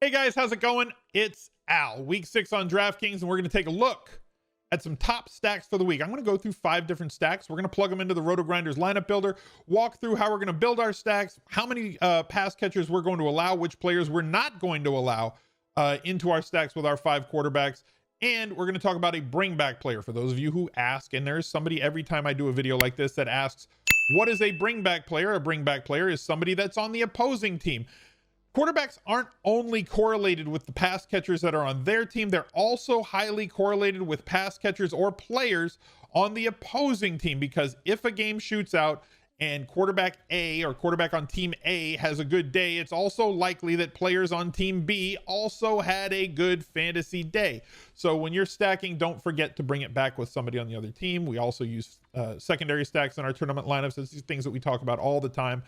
Hey guys, how's it going? It's Al, week 6 on Draftkings, and we're going to take a look at some top stacks for the week. I'm going to go through 5 different stacks. We're going to plug them into the Rotogrinders lineup builder, walk through how we're going to build our stacks, how many pass catchers we're going to allow, which players we're not going to allow into our stacks with our 5 quarterbacks, and we're going to talk about a bring back player for those of you who ask, and there's somebody every time I do a video like this that asks, what is a bring back player? A bring back player is somebody that's on the opposing team. Quarterbacks aren't only correlated with the pass catchers that are on their team, they're also highly correlated with pass catchers or players on the opposing team, because if a game shoots out and quarterback A or quarterback on team A has a good day, it's also likely that players on team B also had a good fantasy day. So when you're stacking, don't forget to bring it back with somebody on the other team. We also use secondary stacks in our tournament lineups. It's these things that we talk about all the time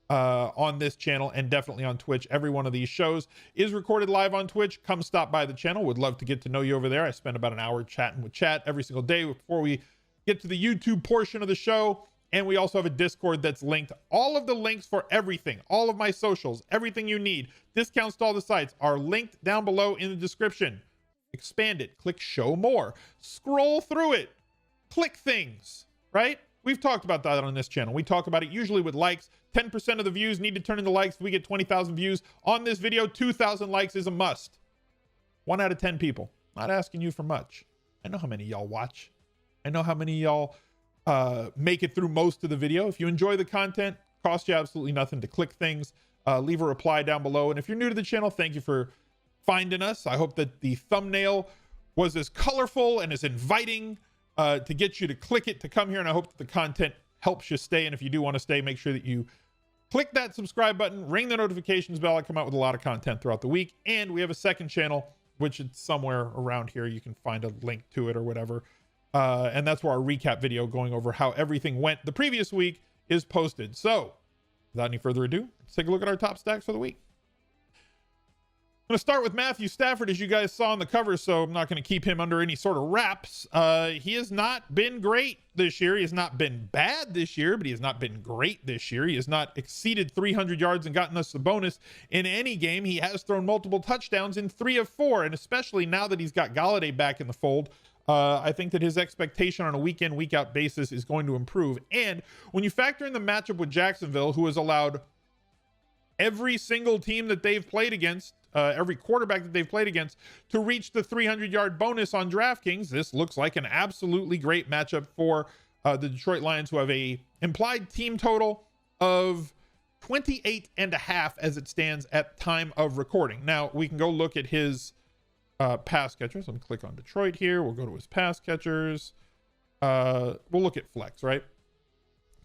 on this channel and definitely on Twitch. Every one of these shows is recorded live on Twitch. Come stop by the channel. Would love to get to know you over there. I spend about an hour chatting with chat every single day before we get to the YouTube portion of the show. And we also have a Discord that's linked. All of the links for everything, all of my socials, everything you need, discounts to all the sites are linked down below in the description. Expand it, click show more, scroll through it, click things, right? We've talked about that on this channel. We talk about it usually with likes. 10% of the views need to turn into likes. If we get 20,000 views on this video, 2,000 likes is a must. 1 out of 10 people. Not asking you for much. I know how many y'all watch. I know how many y'all make it through most of the video. If you enjoy the content, costs you absolutely nothing to click things. Leave a reply down below. And if you're new to the channel, thank you for finding us. I hope that the thumbnail was as colorful and as inviting to get you to click it to come here, and I hope that the content helps you stay. And if you do want to stay, make sure that you click that subscribe button, ring the notifications bell. I come out with a lot of content throughout the week, and we have a second channel, which is somewhere around here. You can find a link to it or whatever, and that's where our recap video going over how everything went the previous week is posted. So without any further ado, let's take a look at our top stacks for the week. I'm going to start with Matthew Stafford, as you guys saw on the cover, so I'm not going to keep him under any sort of wraps. He has not been great this year. He has not been bad this year, but he has not been great this year. He has not exceeded 300 yards and gotten us the bonus in any game. He has thrown multiple touchdowns in 3 of 4, and especially now that he's got Galladay back in the fold, I think that his expectation on a week-in, week-out basis is going to improve. And when you factor in the matchup with Jacksonville, who has allowed every single team that they've played against, every quarterback that they've played against, to reach the 300-yard bonus on DraftKings, this looks like an absolutely great matchup for the Detroit Lions, who have a implied team total of 28.5 as it stands at time of recording. Now we can go look at his pass catchers. Let me click on Detroit here. We'll go to his pass catchers. We'll look at flex, right?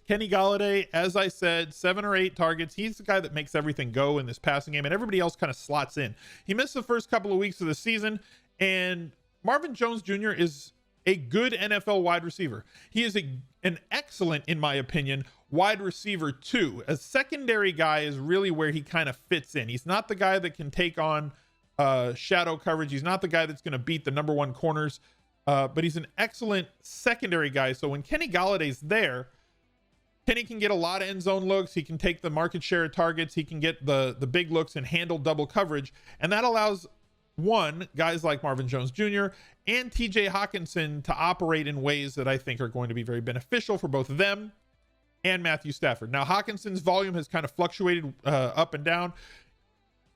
Kenny Galladay, as I said, 7 or 8 targets. He's the guy that makes everything go in this passing game, and everybody else kind of slots in. He missed the first couple of weeks of the season, and Marvin Jones Jr. is a good NFL wide receiver. He is an excellent, in my opinion, wide receiver too. A secondary guy is really where he kind of fits in. He's not the guy that can take on shadow coverage. He's not the guy that's going to beat the number 1 corners, but he's an excellent secondary guy. So when Kenny Galladay's there, Kenny can get a lot of end zone looks. He can take the market share of targets. He can get the big looks and handle double coverage. And that allows, one, guys like Marvin Jones Jr. and TJ Hawkinson to operate in ways that I think are going to be very beneficial for both of them and Matthew Stafford. Now, Hawkinson's volume has kind of fluctuated up and down.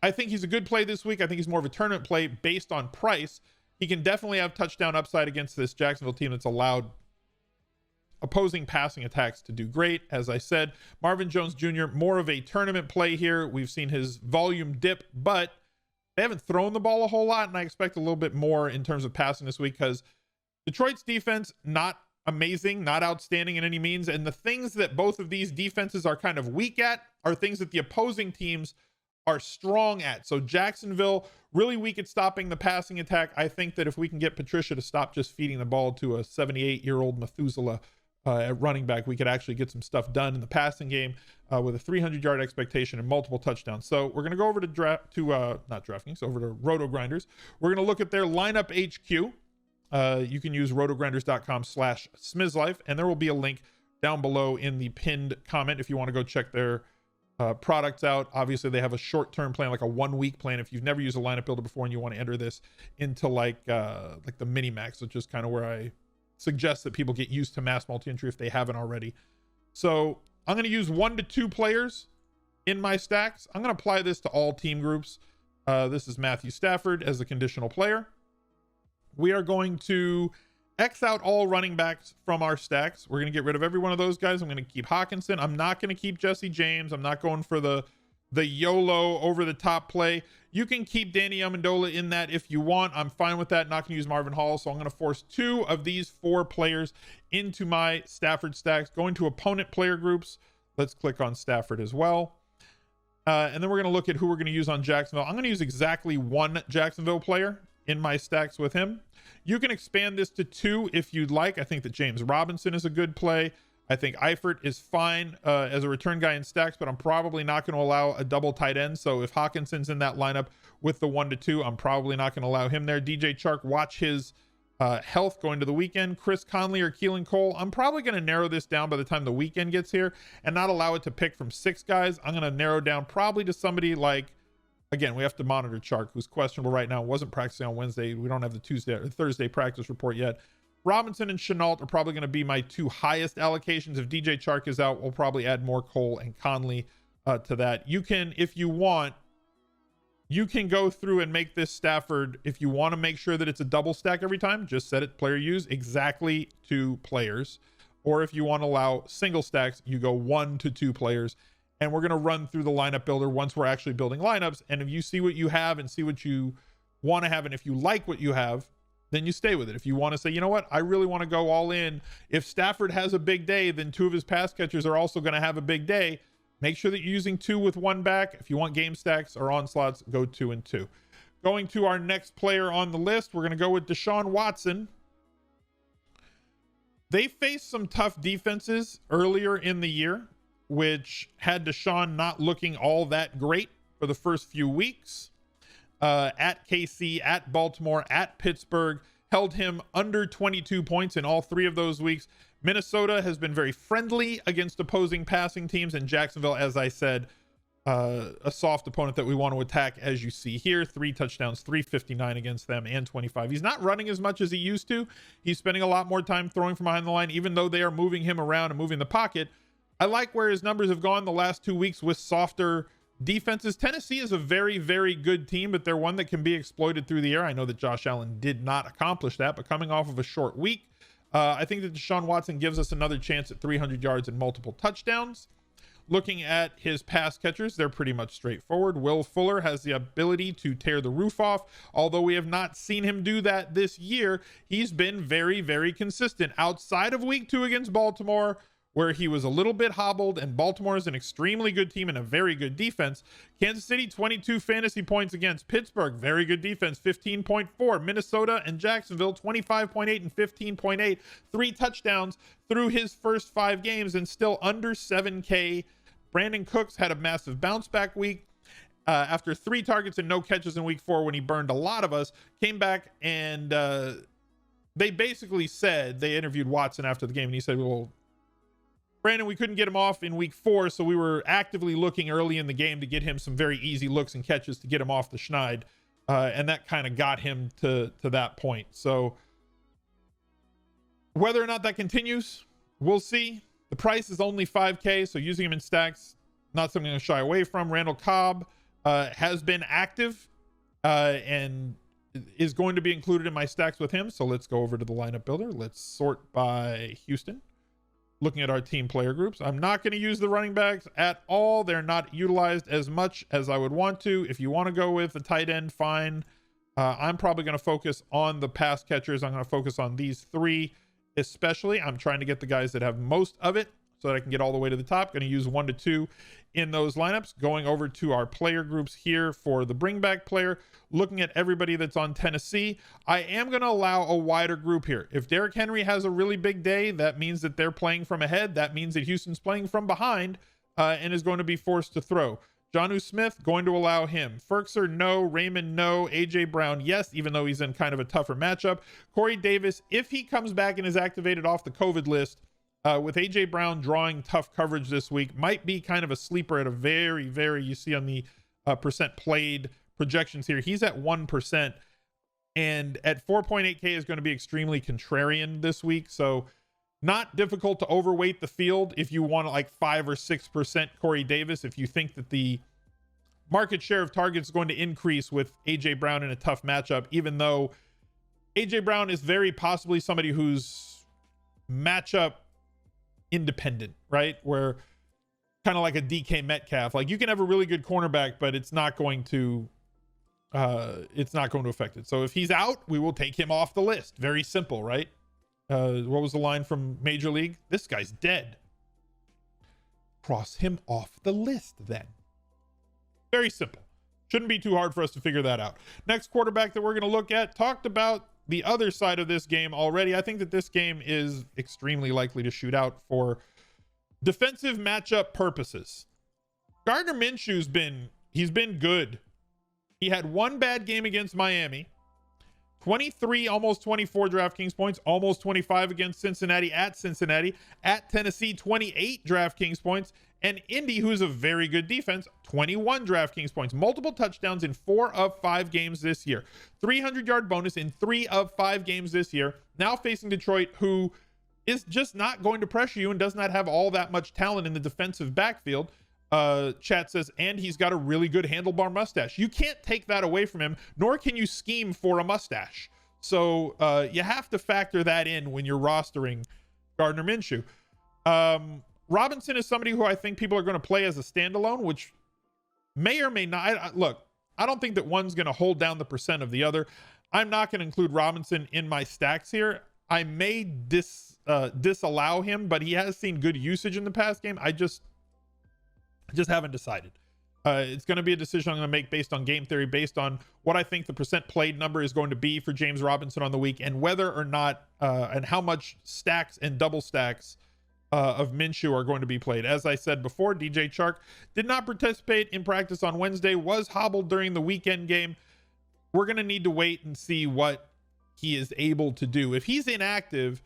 I think he's a good play this week. I think he's more of a tournament play based on price. He can definitely have touchdown upside against this Jacksonville team that's allowed opposing passing attacks to do great. As I said, Marvin Jones Jr., more of a tournament play here. We've seen his volume dip, but they haven't thrown the ball a whole lot, and I expect a little bit more in terms of passing this week, because Detroit's defense, not amazing, not outstanding in any means, and the things that both of these defenses are kind of weak at are things that the opposing teams are strong at. So Jacksonville, really weak at stopping the passing attack. I think that if we can get Patricia to stop just feeding the ball to a 78-year-old Methuselah at running back, we could actually get some stuff done in the passing game with a 300-yard expectation and multiple touchdowns. So we're going to go over to not DraftKings, over to Rotogrinders. We're going to look at their lineup HQ. You can use rotogrinders.com/smizzlife, and there will be a link down below in the pinned comment if you want to go check their products out. Obviously, they have a short-term plan, like a 1-week plan. If you've never used a lineup builder before and you want to enter this into like the mini max, which is kind of where I suggest that people get used to mass multi-entry if they haven't already. So I'm going to use 1 to 2 players in my stacks. I'm going to apply this to all team groups. This is Matthew Stafford as a conditional player. We are going to X out all running backs from our stacks. We're going to get rid of every one of those guys. I'm going to keep Hawkinson. I'm not going to keep Jesse James. I'm not going for the YOLO over the top play. You can keep Danny Amendola in that if you want. I'm fine with that. Not going to use Marvin Hall. So I'm going to force 2 of these 4 players into my Stafford stacks. Going to opponent player groups. Let's click on Stafford as well. And then we're going to look at who we're going to use on Jacksonville. I'm going to use exactly 1 Jacksonville player in my stacks with him. You can expand this to 2 if you'd like. I think that James Robinson is a good play. I think Eifert is fine as a return guy in stacks, but I'm probably not going to allow a double tight end. So if Hawkinson's in that lineup with the 1 to 2, I'm probably not going to allow him there. DJ Chark, watch his health going to the weekend. Chris Conley or Keelan Cole. I'm probably going to narrow this down by the time the weekend gets here and not allow it to pick from 6 guys. I'm going to narrow down probably to somebody like, again, we have to monitor Chark, who's questionable right now, wasn't practicing on Wednesday. We don't have the Tuesday or Thursday practice report yet. Robinson and Chenault are probably going to be my 2 highest allocations. If DJ Chark is out, we'll probably add more Cole and Conley to that. You can, if you want, you can go through and make this Stafford, if you want to make sure that it's a double stack every time, just set it player use exactly 2 players. Or if you want to allow single stacks, you go 1 to 2 players. And we're going to run through the lineup builder once we're actually building lineups. And if you see what you have and see what you want to have, and if you like what you have, then you stay with it. If you want to say, you know what, I really want to go all in. If Stafford has a big day, then 2 of his pass catchers are also going to have a big day. Make sure that you're using 2 with 1 back. If you want game stacks or onslaughts, go 2 and 2. Going to our next player on the list, we're going to go with Deshaun Watson. They faced some tough defenses earlier in the year, which had Deshaun not looking all that great for the first few weeks. At KC, at Baltimore, at Pittsburgh, held him under 22 points in all 3 of those weeks. Minnesota has been very friendly against opposing passing teams, and Jacksonville, as I said, a soft opponent that we want to attack, as you see here. 3 touchdowns, 359 against them, and 25. He's not running as much as he used to. He's spending a lot more time throwing from behind the line, even though they are moving him around and moving the pocket. I like where his numbers have gone the last 2 weeks with softer defenses. Tennessee is a very, very good team, but they're one that can be exploited through the air. I know that Josh Allen did not accomplish that, but coming off of a short week, I think that Deshaun Watson gives us another chance at 300 yards and multiple touchdowns. Looking at his pass catchers, they're pretty much straightforward. Will Fuller has the ability to tear the roof off. Although we have not seen him do that this year, he's been very, very consistent. Outside of week 2 against Baltimore, where he was a little bit hobbled, and Baltimore is an extremely good team and a very good defense. Kansas City, 22 fantasy points against Pittsburgh. Very good defense, 15.4. Minnesota and Jacksonville, 25.8 and 15.8. 3 touchdowns through his first 5 games and still under 7K. Brandon Cooks had a massive bounce back week. After 3 targets and no catches in week 4 when he burned a lot of us, came back and they basically said, they interviewed Watson after the game and he said, well, Brandon, we couldn't get him off in week 4, so we were actively looking early in the game to get him some very easy looks and catches to get him off the schneid. And that kind of got him to that point. So whether or not that continues, we'll see. The price is only 5K, so using him in stacks, not something to shy away from. Randall Cobb has been active and is going to be included in my stacks with him. So let's go over to the lineup builder. Let's sort by Houston. Looking at our team player groups, I'm not going to use the running backs at all. They're not utilized as much as I would want to. If you want to go with a tight end, fine. I'm probably going to focus on the pass catchers. I'm going to focus on these 3 especially. I'm trying to get the guys that have most of it so that I can get all the way to the top. Going to use 1 to 2 in those lineups. Going over to our player groups here for the bring back player, looking at everybody that's on Tennessee, I am going to allow a wider group here. If Derrick Henry has a really big day, that means that they're playing from ahead. That means that Houston's playing from behind and is going to be forced to throw. Jonnu Smith, going to allow him. Ferkser, no. Raymond, no. AJ Brown, yes, even though he's in kind of a tougher matchup. Corey Davis, if he comes back and is activated off the COVID list, with AJ Brown drawing tough coverage this week, might be kind of a sleeper at a very, very, you see on the percent played projections here, he's at 1%, and at 4.8K is going to be extremely contrarian this week. So not difficult to overweight the field if you want like 5 or 6% Corey Davis, if you think that the market share of targets is going to increase with AJ Brown in a tough matchup, even though AJ Brown is very possibly somebody who's matchup independent, right? Where kind of like a DK Metcalf, like you can have a really good cornerback, but it's not going to affect it. So if he's out, we will take him off the list. Very simple, right? What was the line from Major League? This guy's dead. Cross him off the list then. Very simple. Shouldn't be too hard for us to figure that out. Next quarterback that we're going to look at, talked about the other side of this game already. I think that this game is extremely likely to shoot out for defensive matchup purposes. Gardner Minshew's been good. He had one bad game against Miami, 23, almost 24 DraftKings points, almost 25 against Cincinnati, at Tennessee, 28 DraftKings points, and Indy, who's a very good defense, 21 DraftKings points, multiple touchdowns in 4 of 5 games this year, 300-yard bonus in 3 of 5 games this year, now facing Detroit, who is just not going to pressure you and does not have all that much talent in the defensive backfield. Chat says, and he's got a really good handlebar mustache. You can't take that away from him, nor can you scheme for a mustache. So you have to factor that in when you're rostering Gardner Minshew. Robinson is somebody who I think people are going to play as a standalone, which may or may not. Look, I don't think that one's going to hold down the percent of the other. I'm not going to include Robinson in my stacks here. I may disallow him, but he has seen good usage in the past game. I just haven't decided. It's going to be a decision I'm going to make based on game theory, based on what I think the percent played number is going to be for James Robinson on the week, and whether or not and how much stacks and double stacks of Minshew are going to be played. As I said before, DJ Chark did not participate in practice on Wednesday, was hobbled during the weekend game. We're going to need to wait and see what he is able to do. If he's inactive,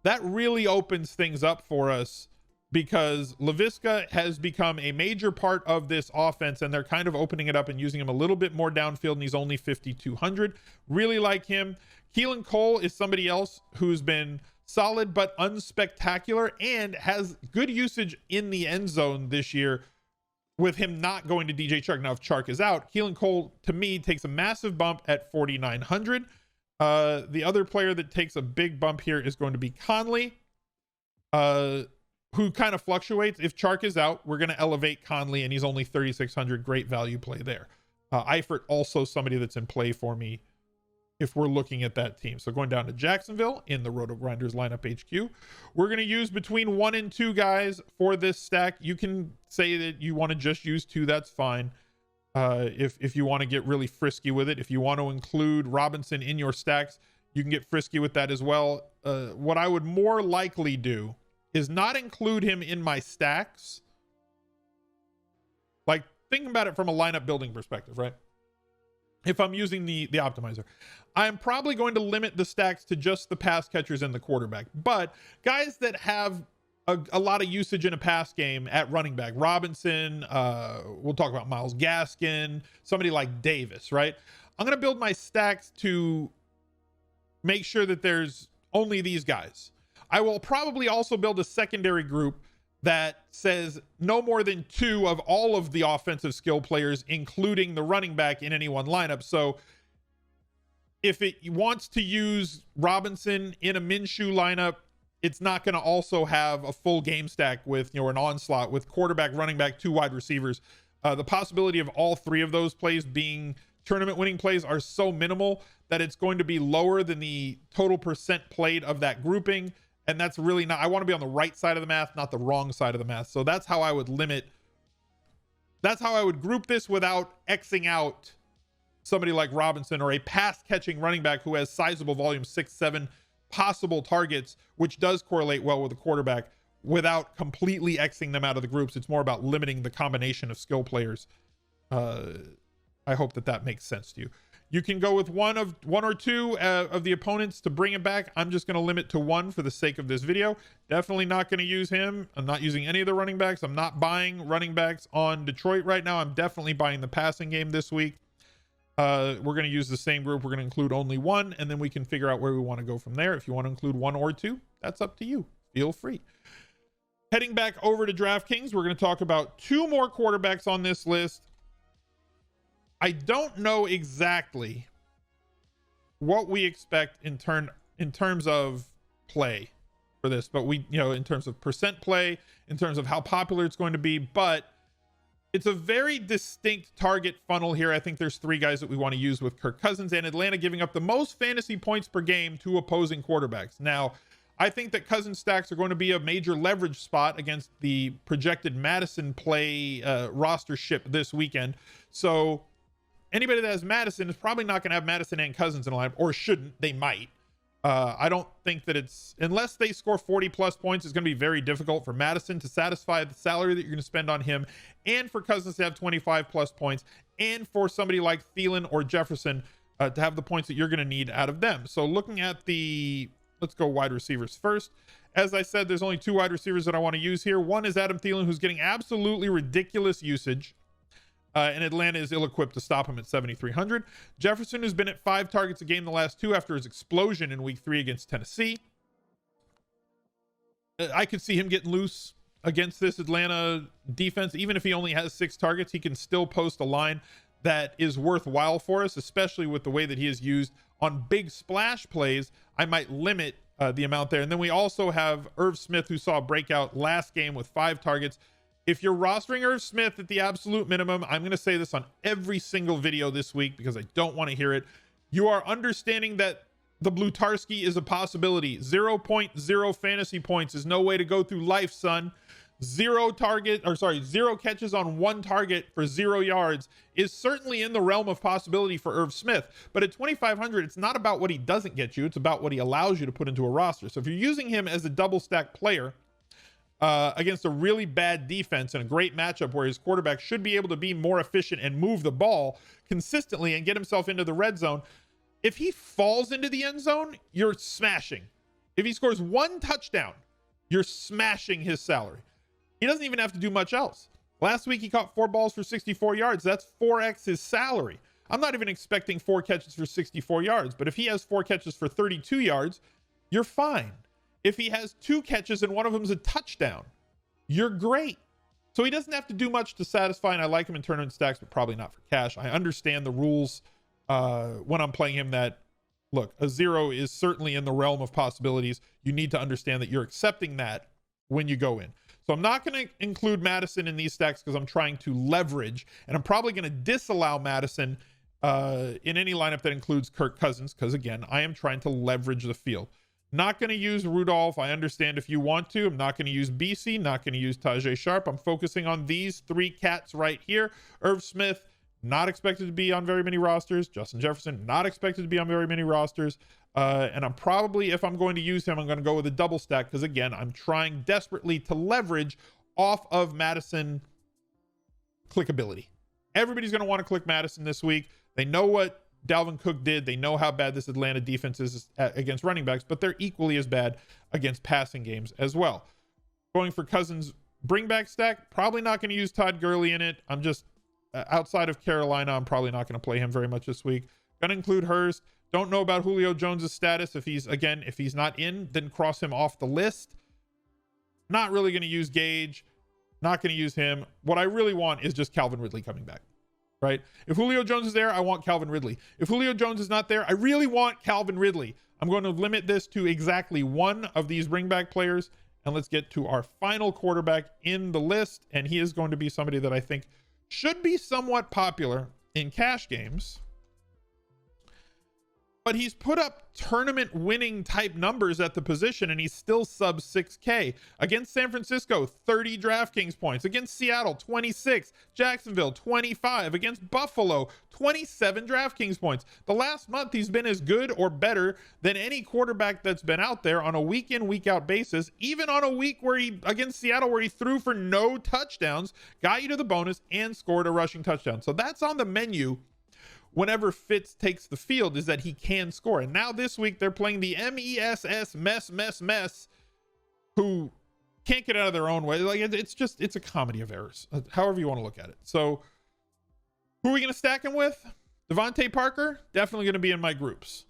that really opens things up for us, because Laviska has become a major part of this offense, and they're kind of opening it up and using him a little bit more downfield, and he's only 5,200. Really like him. Keelan Cole is somebody else who's been solid but unspectacular and has good usage in the end zone this year, with him not going to DJ Chark. Now, if Chark is out, Keelan Cole, to me, takes a massive bump at 4,900. The other player that takes a big bump here is going to be Conley, who kind of fluctuates. If Chark is out, we're going to elevate Conley, and he's only 3,600. Great value play there. Eifert, also somebody that's in play for me if we're looking at that team. So going down to Jacksonville in the Rotogrinders lineup HQ, we're going to use between 1 and 2 guys for this stack. You can say that you want to just use 2. That's fine. If you want to get really frisky with it, if you want to include Robinson in your stacks, you can get frisky with that as well. What I would more likely do is not include him in my stacks. Like, thinking about it from a lineup building perspective, right? If I'm using the optimizer, I'm probably going to limit the stacks to just the pass catchers and the quarterback. But guys that have a lot of usage in a pass game at running back, Robinson, we'll talk about Myles Gaskin, somebody like Davis, right? I'm going to build my stacks to make sure that there's only these guys. I will probably also build a secondary group that says no more than 2 of all of the offensive skill players, including the running back, in any one lineup. So if it wants to use Robinson in a Minshew lineup, it's not going to also have a full game stack with, an onslaught with quarterback, running back, 2 wide receivers. The possibility of all 3 of those plays being tournament winning plays are so minimal that it's going to be lower than the total percent played of that grouping. And that's really not, I want to be on the right side of the math, not the wrong side of the math. So that's how I would group this without Xing out somebody like Robinson or a pass catching running back who has sizable volume, 6-7 possible targets, which does correlate well with the quarterback, without completely Xing them out of the groups. It's more about limiting the combination of skill players. I hope that makes sense to you. You can go with one or two of the opponents to bring it back. I'm just going to limit to one for the sake of this video. Definitely not going to use him. I'm not using any of the running backs. I'm not buying running backs on Detroit right now. I'm definitely buying the passing game this week. We're going to use the same group. We're going to include only one, and then we can figure out where we want to go from there. If you want to include one or two, that's up to you. Feel free. Heading back over to DraftKings, we're going to talk about two more quarterbacks on this list. I don't know exactly what we expect in terms of play for this, but in terms of percent play, in terms of how popular it's going to be, but it's a very distinct target funnel here. I think there's three guys that we want to use with Kirk Cousins and Atlanta giving up the most fantasy points per game to opposing quarterbacks. Now, I think that Cousins stacks are going to be a major leverage spot against the projected Madison play roster ship this weekend. So anybody that has Madison is probably not going to have Madison and Cousins in a lineup, or shouldn't. They might. I don't think that unless they score 40 plus points, it's going to be very difficult for Madison to satisfy the salary that you're going to spend on him, and for Cousins to have 25 plus points, and for somebody like Thielen or Jefferson to have the points that you're going to need out of them. So looking at let's go wide receivers first. As I said, there's only two wide receivers that I want to use here. One is Adam Thielen, who's getting absolutely ridiculous usage. And Atlanta is ill-equipped to stop him at 7,300. Jefferson, who's been at 5 targets a game the last two after his explosion in week 3 against Tennessee. I could see him getting loose against this Atlanta defense. Even if he only has 6 targets, he can still post a line that is worthwhile for us, especially with the way that he is used on big splash plays. I might limit the amount there. And then we also have Irv Smith, who saw a breakout last game with 5 targets. If you're rostering Irv Smith at the absolute minimum, I'm going to say this on every single video this week because I don't want to hear it. You are understanding that the Blutarski is a possibility. 0.0 fantasy points is no way to go through life, son. 0 catches on 1 target for 0 yards is certainly in the realm of possibility for Irv Smith. But at 2,500, it's not about what he doesn't get you. It's about what he allows you to put into a roster. So if you're using him as a double stack player, against a really bad defense and a great matchup where his quarterback should be able to be more efficient and move the ball consistently and get himself into the red zone. If he falls into the end zone, you're smashing. If he scores 1 touchdown, you're smashing his salary. He doesn't even have to do much else. Last week, he caught 4 balls for 64 yards. That's 4x his salary. I'm not even expecting 4 catches for 64 yards, but if he has 4 catches for 32 yards, you're fine. If he has 2 catches and one of them is a touchdown, you're great. So he doesn't have to do much to satisfy, and I like him in tournament stacks, but probably not for cash. I understand the rules when I'm playing him that, look, a 0 is certainly in the realm of possibilities. You need to understand that you're accepting that when you go in. So I'm not going to include Madison in these stacks because I'm trying to leverage, and I'm probably going to disallow Madison in any lineup that includes Kirk Cousins because, again, I am trying to leverage the field. Not going to use Rudolph. I understand if you want to. I'm not going to use BC. Not going to use Tajay Sharp. I'm focusing on these 3 cats right here. Irv Smith, not expected to be on very many rosters. Justin Jefferson, not expected to be on very many rosters. And I'm probably, if I'm going to use him, I'm going to go with a double stack because, again, I'm trying desperately to leverage off of Madison clickability. Everybody's going to want to click Madison this week. They know what Dalvin Cook did. They know how bad this Atlanta defense is against running backs, but they're equally as bad against passing games as well. Going for Cousins bring back stack, probably not going to use Todd Gurley in it. I'm just outside of Carolina, I'm probably not going to play him very much this week. Going to include Hurst. Don't know about Julio Jones's status. If he's not in, then cross him off the list. Not really going to use Gage. Not going to use him. What I really want is just Calvin Ridley coming back. Right? If Julio Jones is there, I want Calvin Ridley. If Julio Jones is not there, I really want Calvin Ridley. I'm going to limit this to exactly one of these bringback players. And let's get to our final quarterback in the list. And he is going to be somebody that I think should be somewhat popular in cash games. But he's put up tournament winning type numbers at the position and he's still sub 6K. Against San Francisco, 30 DraftKings points. Against Seattle, 26. Jacksonville, 25. Against Buffalo, 27 DraftKings points. The last month, he's been as good or better than any quarterback that's been out there on a week in, week out basis. Even on a week where against Seattle, where he threw for no touchdowns, got you to the bonus and scored a rushing touchdown. So that's on the menu whenever Fitz takes the field is that he can score. And now this week they're playing the mess, who can't get out of their own way. Like it's a comedy of errors, however you want to look at it. So who are we going to stack him with? Devontae Parker, definitely going to be in my groups.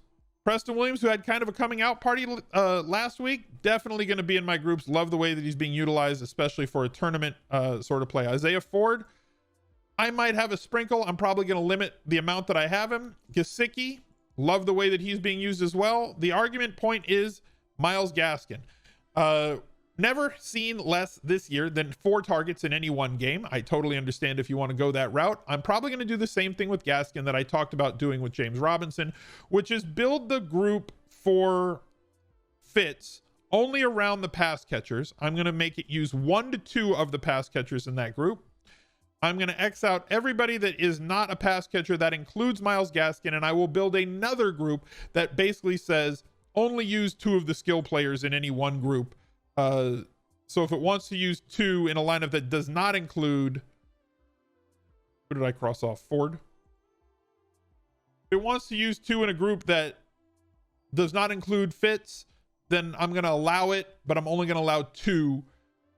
Preston Williams, who had kind of a coming out party last week, definitely going to be in my groups. Love the way that he's being utilized, especially for a tournament sort of play. Isaiah Ford, I might have a sprinkle. I'm probably going to limit the amount that I have him. Gesicki, love the way that he's being used as well. The argument point is Myles Gaskin. Never seen less this year than 4 targets in any one game. I totally understand if you want to go that route. I'm probably going to do the same thing with Gaskin that I talked about doing with James Robinson, which is build the group for Fitz only around the pass catchers. I'm going to make it use 1 to 2 of the pass catchers in that group. I'm going to X out everybody that is not a pass catcher. That includes Myles Gaskin, and I will build another group that basically says only use 2 of the skill players in any one group. So if it wants to use 2 in a lineup that does not include, who did I cross off? Ford. If it wants to use 2 in a group that does not include Fitz, then I'm going to allow it, but I'm only going to allow 2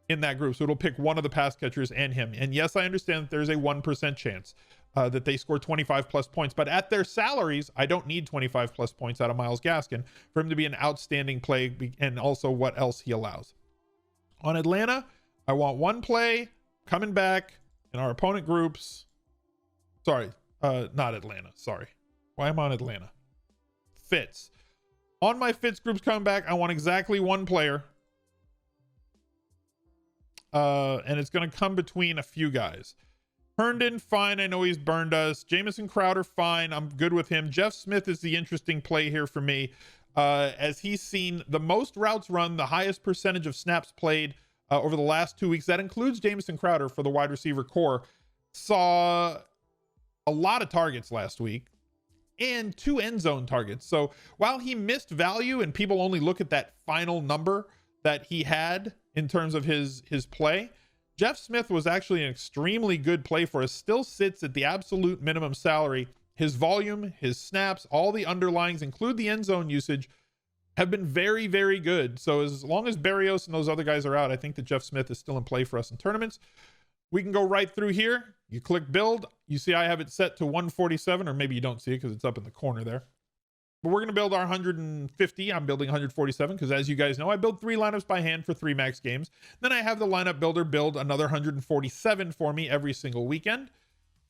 in that group. So it'll pick one of the pass catchers and him. And yes, I understand that there's a 1% chance that they score 25 plus points, but at their salaries, I don't need 25 plus points out of Myles Gaskin for him to be an outstanding play, and also what else he allows. On Atlanta, I want 1 play coming back in our opponent groups. Sorry, not Atlanta. Sorry. Why am I on Atlanta? Fitz. On my Fitz groups coming back, I want exactly 1 player. And it's going to come between a few guys. Herndon, fine. I know he's burned us. Jamison Crowder, fine. I'm good with him. Jeff Smith is the interesting play here for me, as he's seen the most routes run, the highest percentage of snaps played over the last 2 weeks. That includes Jamison Crowder for the wide receiver core. Saw a lot of targets last week and 2 end zone targets. So while he missed value and people only look at that final number that he had in terms of his play, Jeff Smith was actually an extremely good play for us. Still sits at the absolute minimum salary. His volume, his snaps, all the underlyings, include the end zone usage, have been very, very good. So as long as Berrios and those other guys are out, I think that Jeff Smith is still in play for us in tournaments. We can go right through here. You click build. You see I have it set to 147, or maybe you don't see it because it's up in the corner there. But we're going to build our 150. I'm building 147 because, as you guys know, I build 3 lineups by hand for 3 max games. Then I have the lineup builder build another 147 for me every single weekend.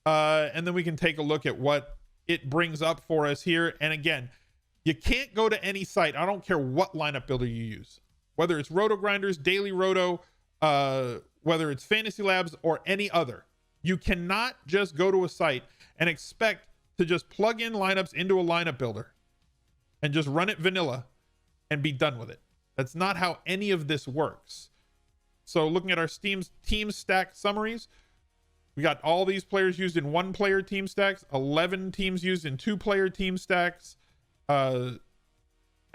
And then we can take a look at what it brings up for us here. And again, you can't go to any site. I don't care what lineup builder you use, whether it's Rotogrinders, Daily Roto, whether it's Fantasy Labs or any other. You cannot just go to a site and expect to just plug in lineups into a lineup builder and just run it vanilla and be done with it. That's not how any of this works. So looking at our team stack summaries, we got all these players used in 1-player team stacks, 11 teams used in 2-player team stacks, and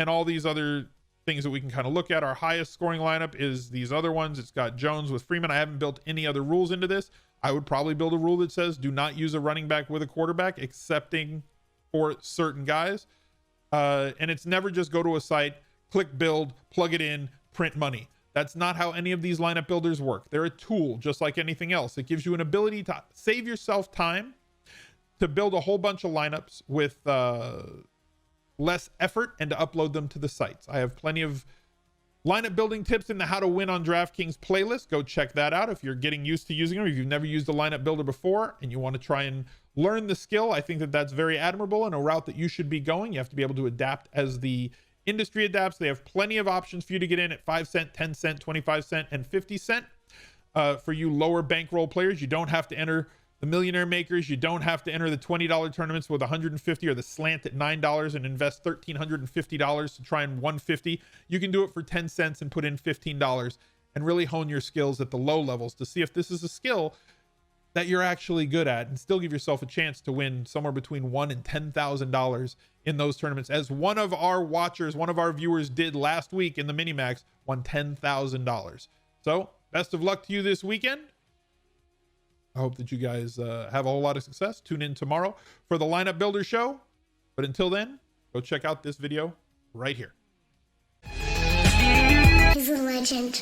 all these other things that we can kind of look at. Our highest scoring lineup is these other ones. It's got Jones with Freeman. I haven't built any other rules into this. I would probably build a rule that says do not use a running back with a quarterback, excepting for certain guys. And it's never just go to a site, click build, plug it in, print money. That's not how any of these lineup builders work. They're a tool just like anything else. It gives you an ability to save yourself time to build a whole bunch of lineups with less effort and to upload them to the sites. I have plenty of lineup building tips in the How to Win on DraftKings playlist. Go check that out if you're getting used to using them. If you've never used a lineup builder before and you want to try and learn the skill, I think that that's very admirable and a route that you should be going. You have to be able to adapt as the industry adapts. They have plenty of options for you to get in at 5 cent, 10 cent, 25 cent, and 50 cent. For you lower bankroll players, you don't have to enter the millionaire makers. You don't have to enter the $20 tournaments with 150 or the slant at $9 and invest $1,350 to try and 150. You can do it for 10 cents and put in $15 and really hone your skills at the low levels to see if this is a skill that you're actually good at, and still give yourself a chance to win somewhere between $1,000 and $10,000 in those tournaments. As one of our watchers, one of our viewers did last week in the Minimax, won $10,000. So best of luck to you this weekend. I hope that you guys have a whole lot of success. Tune in tomorrow for the Lineup Builder Show. But until then, go check out this video right here. He's a legend.